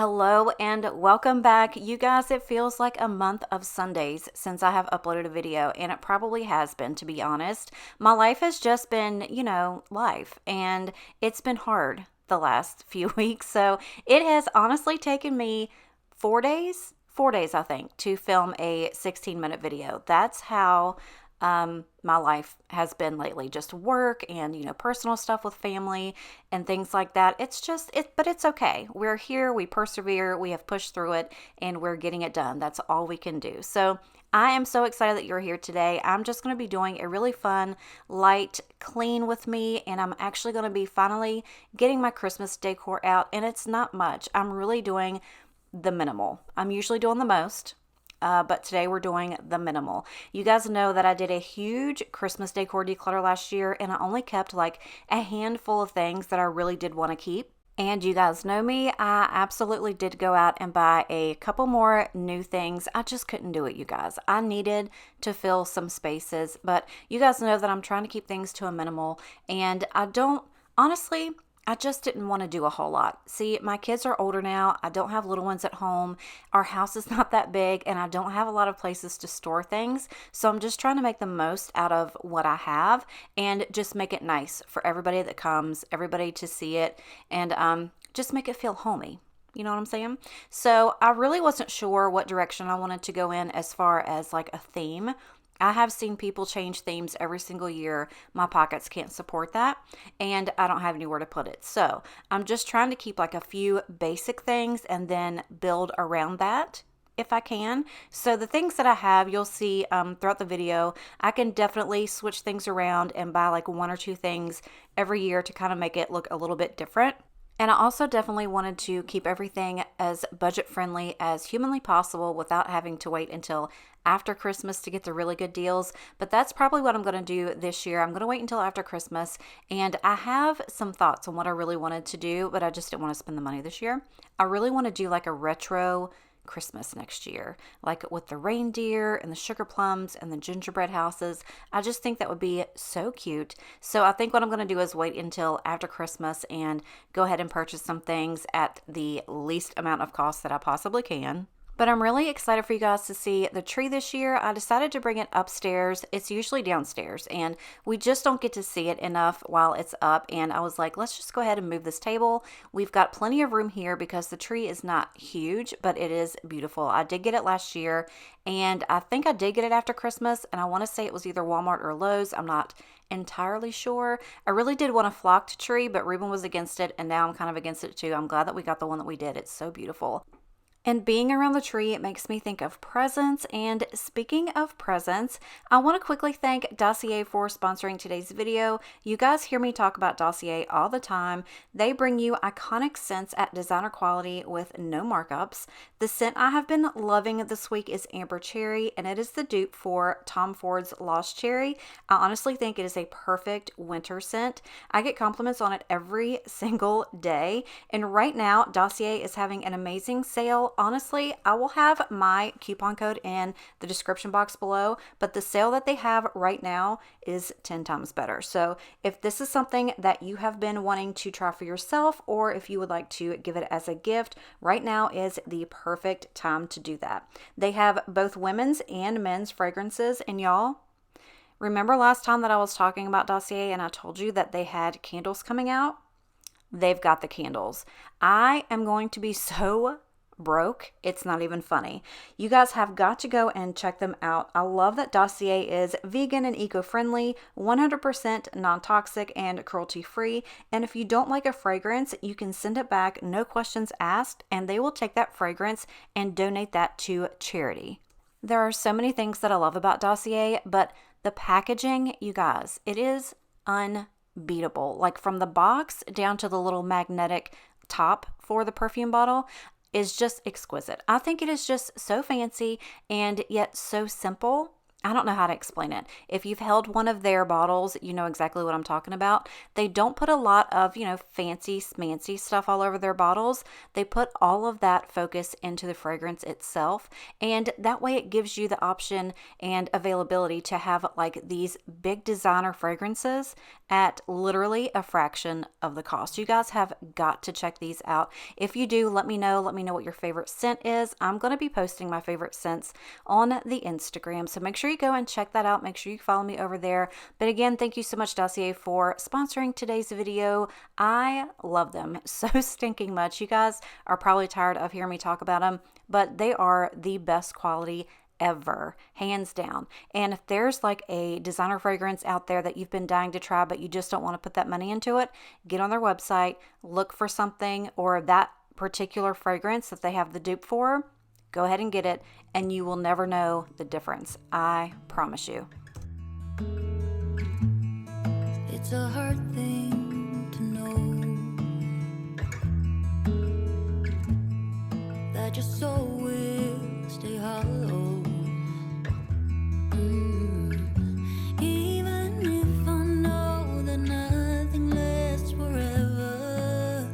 Hello and welcome back. You guys, it feels like a month of Sundays since I have uploaded a video, and it probably has been, to be honest. My life has just been, life, and it's been hard the last few weeks. So it has honestly taken me 4 days, I think, to film a 16-minute video. That's how my life has been lately, just work and personal stuff with family and things like that. It's just it But it's okay. We're here, we persevere, we have pushed through it, and we're getting it done. That's all we can do. So I am so excited that you're here today. I'm just going to be doing a really fun light clean with me, and I'm actually going to be finally getting my Christmas decor out, and it's not much. I'm really doing the minimal. I'm usually doing the most, but today we're doing the minimal. You guys know that I did a huge Christmas decor declutter last year, and I only kept like a handful of things that I really did want to keep. And you guys know me, I absolutely did go out and buy a couple more new things. I just couldn't do it, you guys. I needed to fill some spaces, but you guys know that I'm trying to keep things to a minimal, and I just didn't want to do a whole lot. See, my kids are older now. I don't have little ones at home. Our house is not that big, and I don't have a lot of places to store things. So I'm just trying to make the most out of what I have and just make it nice for everybody that comes, everybody to see it, and just make it feel homey. You know what I'm saying? So I really wasn't sure what direction I wanted to go in as far as like a theme. I have seen people change themes every single year. My pockets can't support that, and I don't have anywhere to put it. So I'm just trying to keep like a few basic things and then build around that if I can. So the things that I have, you'll see throughout the video. I can definitely switch things around and buy like one or two things every year to kind of make it look a little bit different. And I also definitely wanted to keep everything as budget friendly as humanly possible without having to wait until after Christmas to get the really good deals. But that's probably what I'm going to do this year. I'm going to wait until after Christmas, and I have some thoughts on what I really wanted to do, but I just didn't want to spend the money this year. I really want to do like a retro Christmas next year, like with the reindeer and the sugar plums and the gingerbread houses. I just think that would be so cute. So I think what I'm going to do is wait until after Christmas and go ahead and purchase some things at the least amount of cost that I possibly can. But I'm really excited for you guys to see the tree this year. I decided to bring it upstairs. It's usually downstairs, and we just don't get to see it enough while it's up. And I was like, let's just go ahead and move this table. We've got plenty of room here because the tree is not huge, but it is beautiful. I did get it last year, and I think I did get it after Christmas, and I want to say it was either Walmart or Lowe's. I'm not entirely sure. I really did want a flocked tree, but Ruben was against it, and now I'm kind of against it too. I'm glad that we got the one that we did. It's so beautiful. And being around the tree, it makes me think of presents. And speaking of presents, I want to quickly thank Dossier for sponsoring today's video. You guys hear me talk about Dossier all the time. They bring you iconic scents at designer quality with no markups. The scent I have been loving this week is Amber Cherry, and it is the dupe for Tom Ford's Lost Cherry. I honestly think it is a perfect winter scent. I get compliments on it every single day. And right now, Dossier is having an amazing sale. Honestly, I will have my coupon code in the description box below, but the sale that they have right now is 10 times better. So if this is something that you have been wanting to try for yourself, or if you would like to give it as a gift, right now is the perfect time to do that. They have both women's and men's fragrances, and y'all, remember last time that I was talking about Dossier and I told you that they had candles coming out? They've got the candles. I am going to be so broke, it's not even funny. You guys have got to go and check them out. I love that Dossier is vegan and eco-friendly, 100% non-toxic and cruelty-free, and if you don't like a fragrance, you can send it back, no questions asked, and they will take that fragrance and donate that to charity. There are so many things that I love about Dossier, but the packaging, you guys, it is unbeatable. Like from the box down to the little magnetic top for the perfume bottle is just exquisite. I think it is just so fancy and yet so simple. I don't know how to explain it. If you've held one of their bottles, you know exactly what I'm talking about. They don't put a lot of, fancy smancy stuff all over their bottles. They put all of that focus into the fragrance itself. And that way it gives you the option and availability to have like these big designer fragrances at literally a fraction of the cost. You guys have got to check these out. If you do, let me know. Let me know what your favorite scent is. I'm going to be posting my favorite scents on the Instagram. So make sure you go and check that out. Make sure you follow me over there. But again, thank you so much, Dossier, for sponsoring today's video. I love them so stinking much. You guys are probably tired of hearing me talk about them, but they are the best quality ever, hands down. And if there's like a designer fragrance out there that you've been dying to try, but you just don't want to put that money into it, get on their website, look for something or that particular fragrance that they have the dupe for. Go ahead and get it, and you will never know the difference. I promise you. It's a hard thing to know that your soul will stay hollow. Even if I know that nothing lasts forever,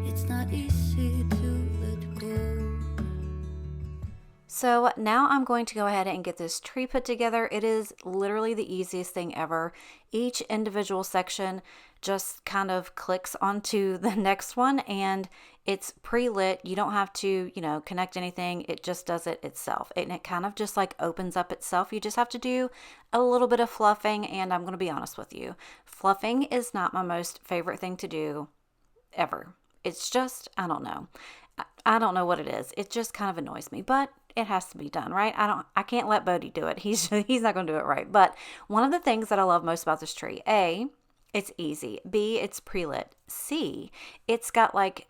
it's not easy to let go. So now I'm going to go ahead and get this tree put together. It is literally the easiest thing ever. Each individual section just kind of clicks onto the next one and it's pre-lit. You don't have to, connect anything. It just does it itself. And it kind of just like opens up itself. You just have to do a little bit of fluffing. And I'm going to be honest with you. Fluffing is not my most favorite thing to do ever. It's just, I don't know. I don't know what it is. It just kind of annoys me, but it has to be done, right? I can't let Bodie do it. He's not going to do it right. But one of the things that I love most about this tree, A, it's easy. B, it's pre-lit. C, it's got like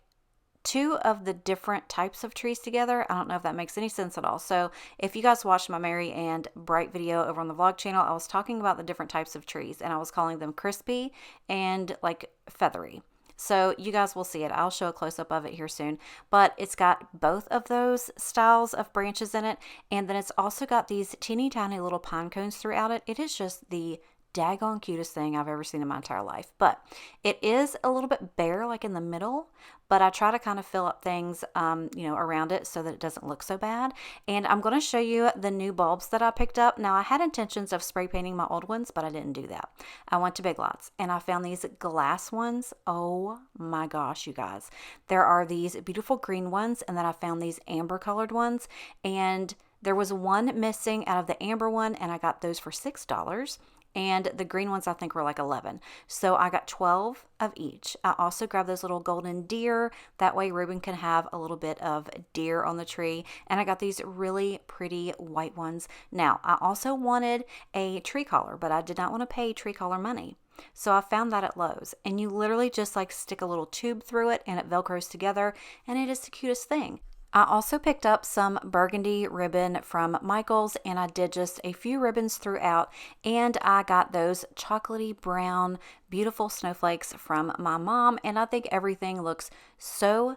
2 of the different types of trees together. I don't know if that makes any sense at all. So if you guys watched my Merry and Bright video over on the vlog channel, I was talking about the different types of trees and I was calling them crispy and like feathery. So you guys will see it. I'll show a close-up of it here soon. But it's got both of those styles of branches in it. And then it's also got these teeny tiny little pine cones throughout it. It is just the daggone cutest thing I've ever seen in my entire life. But it is a little bit bare like in the middle, but I try to kind of fill up things around it so that it doesn't look so bad. And I'm going to show you the new bulbs that I picked up. Now I had intentions of spray painting my old ones, but I didn't do that. I went to Big Lots and I found these glass ones. Oh my gosh, you guys. There are these beautiful green ones and then I found these amber colored ones and there was one missing out of the amber one and I got those for $6. And the green ones I think were like 11. So I got 12 of each. I also grabbed those little golden deer. That way Ruben can have a little bit of deer on the tree. And I got these really pretty white ones. Now, I also wanted a tree collar, but I did not want to pay tree collar money. So I found that at Lowe's. And you literally just like stick a little tube through it and it Velcros together. And it is the cutest thing. I also picked up some burgundy ribbon from Michael's and I did just a few ribbons throughout and I got those chocolatey brown beautiful snowflakes from my mom and I think everything looks so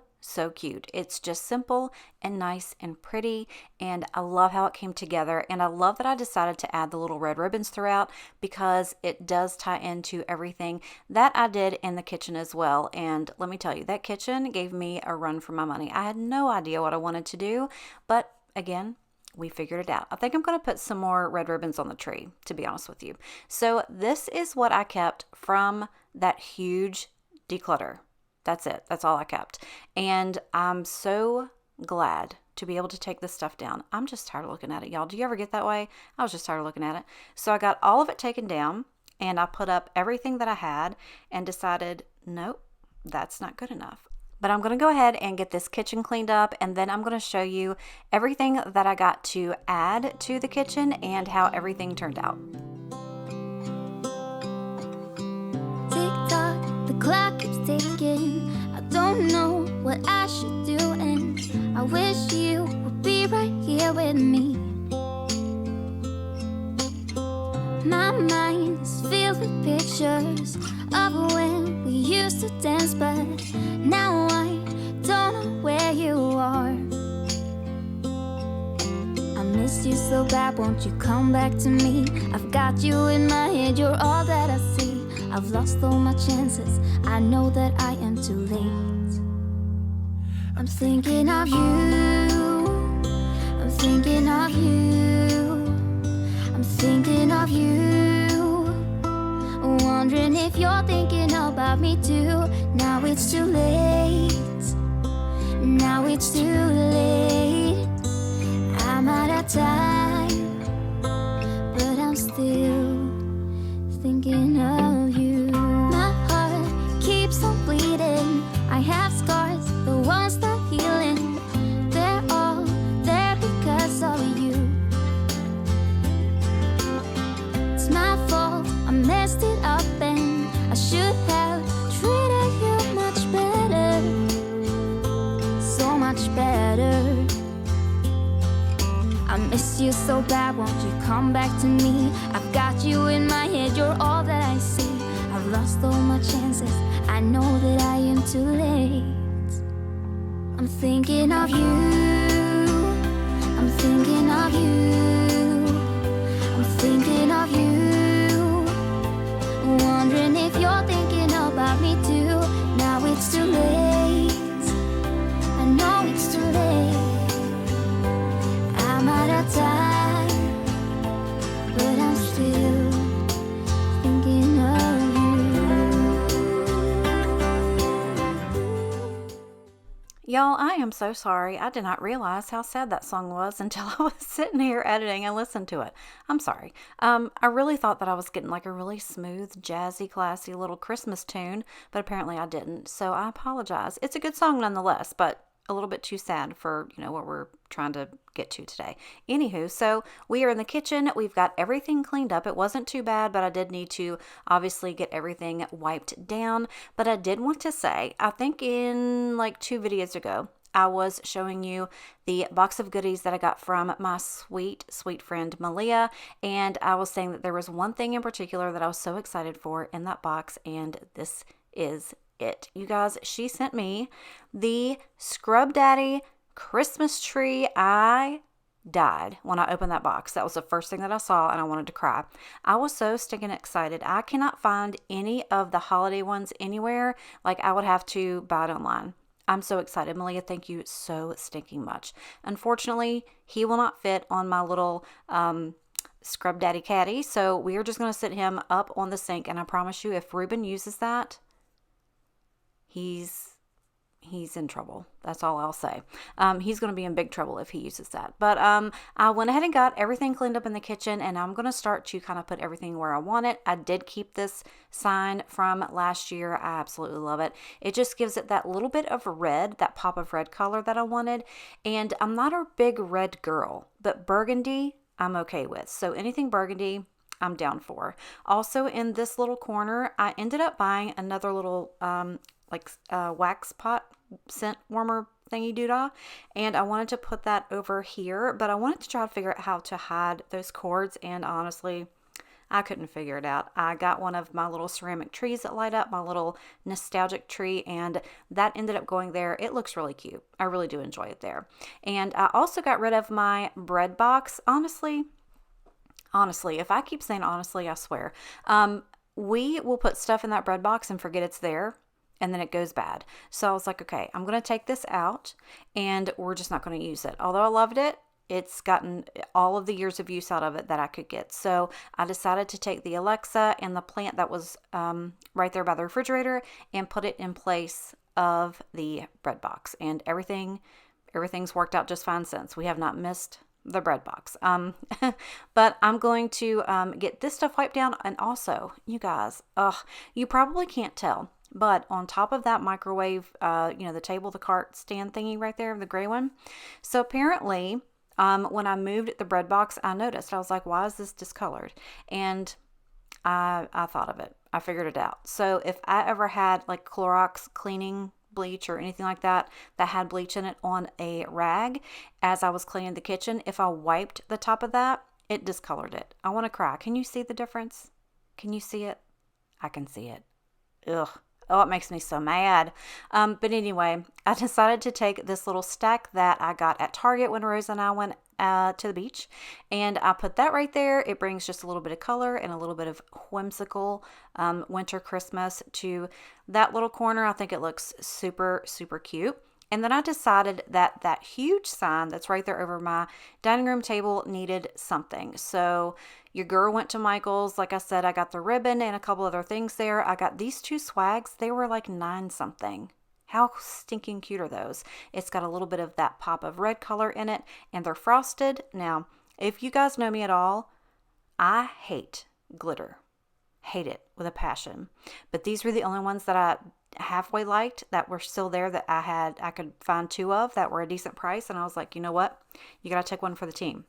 cute. It's just simple and nice and pretty and I love how it came together and I love that I decided to add the little red ribbons throughout because it does tie into everything that I did in the kitchen as well. And let me tell you, that kitchen gave me a run for my money. I had no idea what I wanted to do, but again, we figured it out. I think I'm going to put some more red ribbons on the tree, to be honest with you. So this is what I kept from that huge declutter. That's it. That's all I kept. And I'm so glad to be able to take this stuff down. I'm just tired of looking at it, y'all. Do you ever get that way? I was just tired of looking at it. So I got all of it taken down and I put up everything that I had and decided, nope, that's not good enough. But I'm going to go ahead and get this kitchen cleaned up and then I'm going to show you everything that I got to add to the kitchen and how everything turned out. Tick-tock, the clock keeps ticking. I don't know what I should do and I wish you would be right here with me. My mind is filled with pictures of when we used to dance, but now I don't know where you are. I miss you so bad, won't you come back to me? I've got you in my head, you're all that I see. I've lost all my chances, I know that I am too late. I'm thinking of you, I'm thinking of you, I'm thinking of you, wondering if you're thinking about me too. Now it's too late, now it's too late. I'm out of time, but I'm still thinking of you. My heart keeps on bleeding, I have scars, the ones not healing. They're all there because of you. It's my fault, I messed it up and I should have treated you much better, so much better. I miss you so bad, won't you come back to me? I've got you in my head, you're all that I see. I've lost all my chances, I know that I am too late. I'm thinking of you, I'm thinking of you, I'm thinking of you, wondering if you're thinking about me too. Now it's too late, I know it's too late. I'm out of time, but I'm still thinking of you. Y'all, I am so sorry. I did not realize how sad that song was until I was sitting here editing and listened to it. I'm sorry. I really thought that I was getting like a really smooth, jazzy, classy little Christmas tune, but apparently I didn't. So I apologize. It's a good song nonetheless, but a little bit too sad for, what we're trying to get to today. Anywho, so we are in the kitchen. We've got everything cleaned up. It wasn't too bad, but I did need to obviously get everything wiped down. But I did want to say, I think in like 2 videos ago, I was showing you the box of goodies that I got from my sweet, sweet friend Malia. And I was saying that there was one thing in particular that I was so excited for in that box, and this is it. You guys, she sent me the Scrub Daddy Christmas tree. I died when I opened that box. That was the first thing that I saw, and I wanted to cry. I was so stinking excited. I cannot find any of the holiday ones anywhere. Like, I would have to buy it online. I'm so excited. Malia, thank you so stinking much. Unfortunately, he will not fit on my little Scrub Daddy caddy, so we are just going to sit him up on the sink, and I promise you, if Ruben uses that, he's in trouble. That's all I'll say. He's going to be in big trouble if he uses that. But I went ahead and got everything cleaned up in the kitchen, and I'm going to start to kind of put everything where I want it. I did keep this sign from last year. I absolutely love it. It just gives it that little bit of red, that pop of red color that I wanted. And I'm not a big red girl, but burgundy I'm okay with. So anything burgundy, I'm down for. Also, in this little corner, I ended up buying another little wax pot scent warmer thingy doodah, and I wanted to put that over here, but I wanted to try to figure out how to hide those cords, and honestly, I couldn't figure it out. I got one of my little ceramic trees that light up, my little nostalgic tree, and that ended up going there. It looks really cute. I really do enjoy it there. And I also got rid of my bread box. Honestly, if I keep saying honestly, I swear. We will put stuff in that bread box and forget it's there, and then it goes bad. So I was like, okay, I'm going to take this out, and we're just not going to use it. Although I loved it, it's gotten all of the years of use out of it that I could get. So I decided to take the Alexa and the plant that was right there by the refrigerator and put it in place of the bread box. And everything's worked out just fine since. We have not missed the bread box. But I'm going to get this stuff wiped down. And also, you guys, you probably can't tell, but on top of that microwave, the table, the cart stand thingy right there, the gray one. So apparently, when I moved the bread box, I noticed, I was like, why is this discolored? And I thought of it. I figured it out. So if I ever had like Clorox cleaning bleach or anything like that had bleach in it on a rag as I was cleaning the kitchen, if I wiped the top of that, it discolored it. I want to cry. Can you see the difference? Can you see it? I can see it. Ugh. Oh, it makes me so mad. But anyway, I decided to take this little stack that I got at Target when Rose and I went to the beach, and I put that right there. It brings just a little bit of color and a little bit of whimsical winter Christmas to that little corner. I think it looks super, super cute. And then I decided that that huge sign that's right there over my dining room table needed something. So your girl went to Michael's. Like I said, I got the ribbon and a couple other things there. I got these two swags. They were like 9 something. How stinking cute are those? It's got a little bit of that pop of red color in it, and they're frosted. Now, if you guys know me at all, I hate glitter. Hate it with a passion. But these were the only ones that I halfway liked that were still there, that I could find 2 of that were a decent price. And I was like, you know what? You got to take one for the team.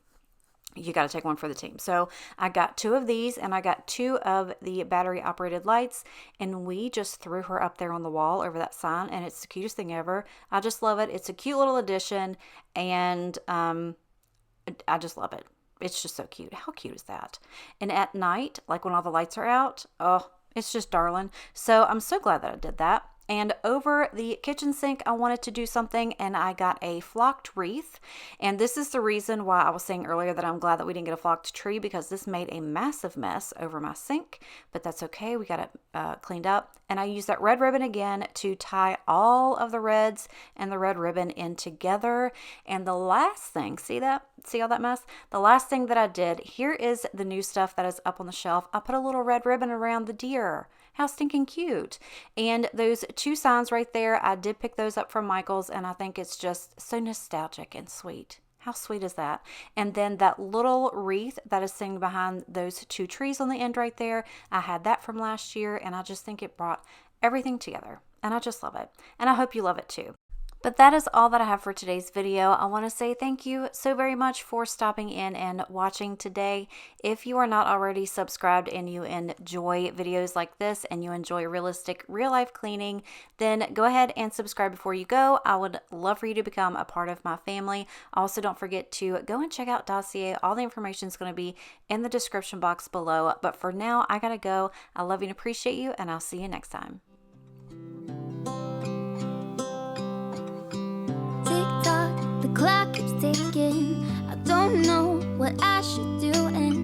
You got to take one for the team. So I got 2 of these, and I got 2 of the battery operated lights, and we just threw her up there on the wall over that sign, and it's the cutest thing ever. I just love it. It's a cute little addition, and I just love it. It's just so cute. How cute is that? And at night, like when all the lights are out, oh, it's just darling. So I'm so glad that I did that. And over the kitchen sink, I wanted to do something, and I got a flocked wreath. And this is the reason why I was saying earlier that I'm glad that we didn't get a flocked tree, because this made a massive mess over my sink. But that's okay. We got it cleaned up. And I used that red ribbon again to tie all of the reds and the red ribbon in together. And the last thing, see that? See all that mess? The last thing that I did, here is the new stuff that is up on the shelf. I put a little red ribbon around the deer. How stinking cute. And those 2 signs right there, I did pick those up from Michael's, and I think it's just so nostalgic and sweet. How sweet is that? And then that little wreath that is sitting behind those 2 trees on the end right there, I had that from last year, and I just think it brought everything together. And I just love it. And I hope you love it too. But that is all that I have for today's video. I want to say thank you so very much for stopping in and watching today. If you are not already subscribed and you enjoy videos like this and you enjoy realistic real life cleaning, then go ahead and subscribe before you go. I would love for you to become a part of my family. Also, don't forget to go and check out Dossier. All the information is going to be in the description box below. But for now, I gotta go. I love you and appreciate you, and I'll see you next time. The clock keeps ticking. I don't know what I should do